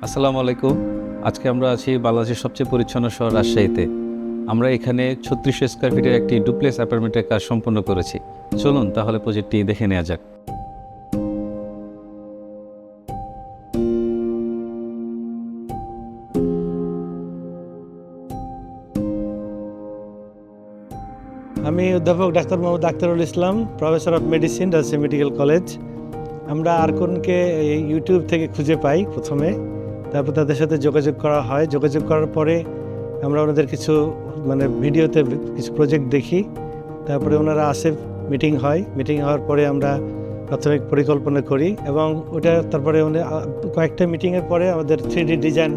আসসালামু আলাইকুম। আজকে আমরা আছি বাংলাদেশের সবচেয়ে পরিচ্ছন্ন শহর রাজশাহীতে। আমরা এখানে ৩৬০০ স্কয়ার ফিটের একটি ডুপ্লেক্স অ্যাপার্টমেন্টের কাজ সম্পন্ন করেছি। চলুন তাহলে প্রজেক্টটি দেখে নেওয়া যাক। আমি অধ্যাপক doctor Mohammad Akhtarul Islam, professor of medicine, Rajshahi medical college. আমরা আরকনকে ইউটিউব থেকে খুঁজে পাই প্রথমে, তারপর তাদের সাথে যোগাযোগ করা হয়। যোগাযোগ করার পরে আমরা ওনাদের কিছু ভিডিওতে কিছু প্রজেক্ট দেখি, তারপরে ওনারা আসে, মিটিং হয়। মিটিং হওয়ার পরে আমরা প্রাথমিক পরিকল্পনা করি এবং ওটা তারপরে কয়েকটা মিটিংয়ের পরে আমাদের 3D ডিজাইন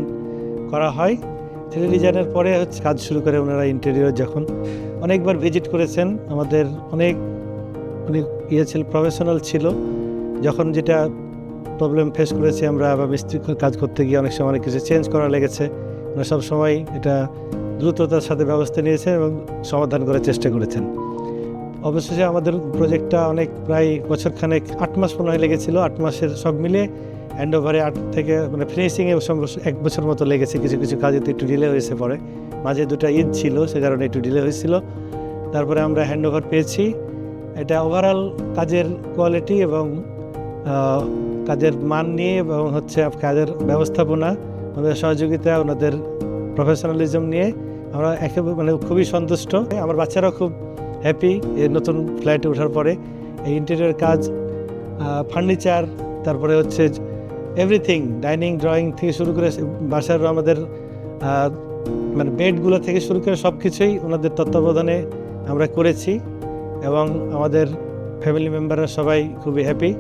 করা হয়। 3D ডিজাইনের পরে কাজ শুরু করে ওনারা। ইন্টেরিয়র যখন অনেকবার ভিজিট করেছেন, আমাদের অনেক ছিল, প্রফেশনাল ছিল। যখন যেটা প্রবলেম ফেস করেছি আমরা, বা মিস্ত্রি কাজ করতে গিয়ে অনেক সময় অনেক কিছু চেঞ্জ করা লেগেছে, ওনারা সবসময় এটা দ্রুততার সাথে ব্যবস্থা নিয়েছেন এবং সমাধান করার চেষ্টা করেছেন। অবশেষে আমাদের প্রজেক্টটা প্রায় বছরখানেক, 8 মাস মনে হয় লেগেছিল। 8 মাসের সব মিলে হ্যান্ড ওভারে 8 থেকে ফিনিশিংয়ে 1 বছর মতো লেগেছে। কিছু কিছু কাজে তো একটু ডিলে হয়েছে, পরে মাঝে 2টা ঈদ ছিল, সে কারণে একটু ডিলে হয়েছিল। তারপরে আমরা হ্যান্ড ওভার পেয়েছি। এটা ওভারঅল কাজের কোয়ালিটি এবং কাজের মান নিয়ে এবং কাজের ব্যবস্থাপনা, ওনাদের সহযোগিতা, ওনাদের প্রফেশনালিজম নিয়ে আমরা একেবারে খুবই সন্তুষ্ট। আমার বাচ্চারাও খুব হ্যাপি এই নতুন ফ্ল্যাটে ওঠার পরে। এই ইন্টেরিয়র কাজ, ফার্নিচার, তারপরে এভরিথিং, ডাইনিং, ড্রয়িং থেকে শুরু করে বাসার আমাদের বেডগুলো থেকে শুরু করে সব কিছুই ওনাদের তত্ত্বাবধানে আমরা করেছি এবং আমাদের ফ্যামিলি মেম্বাররা সবাই খুবই হ্যাপি।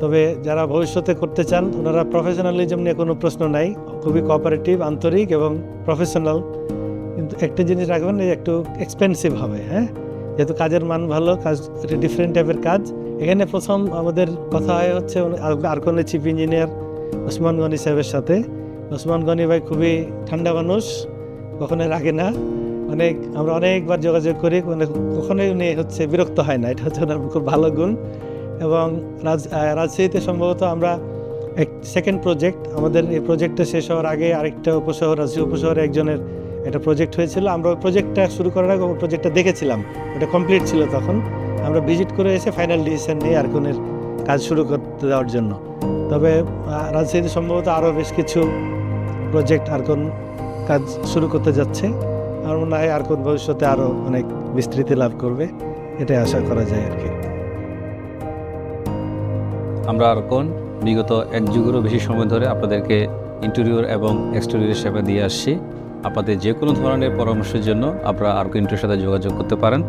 তবে যারা ভবিষ্যতে করতে চান, ওনারা প্রফেশনালিজম নিয়ে কোনো প্রশ্ন নাই, খুবই কোঅপারেটিভ, আন্তরিক এবং প্রফেশনাল। কিন্তু একটা জিনিস রাখবেন, একটু এক্সপেন্সিভ হবে, হ্যাঁ, যেহেতু কাজের মান ভালো, কাজ একটা ডিফারেন্ট টাইপের কাজ। এখানে প্রথম আমাদের কথা হয় আরকনের চিফ ইঞ্জিনিয়ার ওসমান গনি সাহেবের সাথে। ওসমান গনি ভাই খুবই ঠান্ডা মানুষ, কখনোই রাগে না। আমরা অনেকবার যোগাযোগ করি, কখনোই উনি বিরক্ত হয় না। এটা ওনার খুব ভালো গুণ। এবং রাজশাহীতে সম্ভবত আমরা সেকেন্ড প্রজেক্ট, আমাদের এই প্রজেক্টটা শেষ হওয়ার আগে আরেকটা উপশহর, রাজশাহী উপশহরে একজনের একটা প্রজেক্ট হয়েছিল। আমরা ওই প্রজেক্টটা শুরু করার আগে ওই প্রজেক্টটা দেখেছিলাম, ওটা কমপ্লিট ছিল। তখন আমরা ভিজিট করে এসে ফাইনাল ডিসিশন নিয়ে আরকনের কাজ শুরু করতে দেওয়ার জন্য। তবে রাজশাহীতে সম্ভবত আরও বেশ কিছু প্রজেক্ট আরকন কাজ শুরু করতে যাচ্ছে। আমার মনে হয় আরকন ভবিষ্যতে আরও অনেক বিস্তৃতি লাভ করবে, এটাই আশা করা যায় আর কি। আমরা আরকন বিগত 1 যুগেরও বেশি সময় ধরে আপনাদেরকে ইন্টেরিয়র এবং এক্সটেরিয়র সেবা দিয়ে আসছি। আপনাদের যে কোনো ধরনের পরামর্শের জন্য আপনারা আরকন ইন্টেরিয়রের সাথে যোগাযোগ করতে পারেন।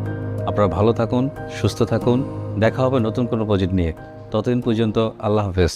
আপনারা ভালো থাকুন, সুস্থ থাকুন। দেখা হবে নতুন কোনো প্রজেক্ট নিয়ে। ততদিন পর্যন্ত আল্লাহ হাফেজ।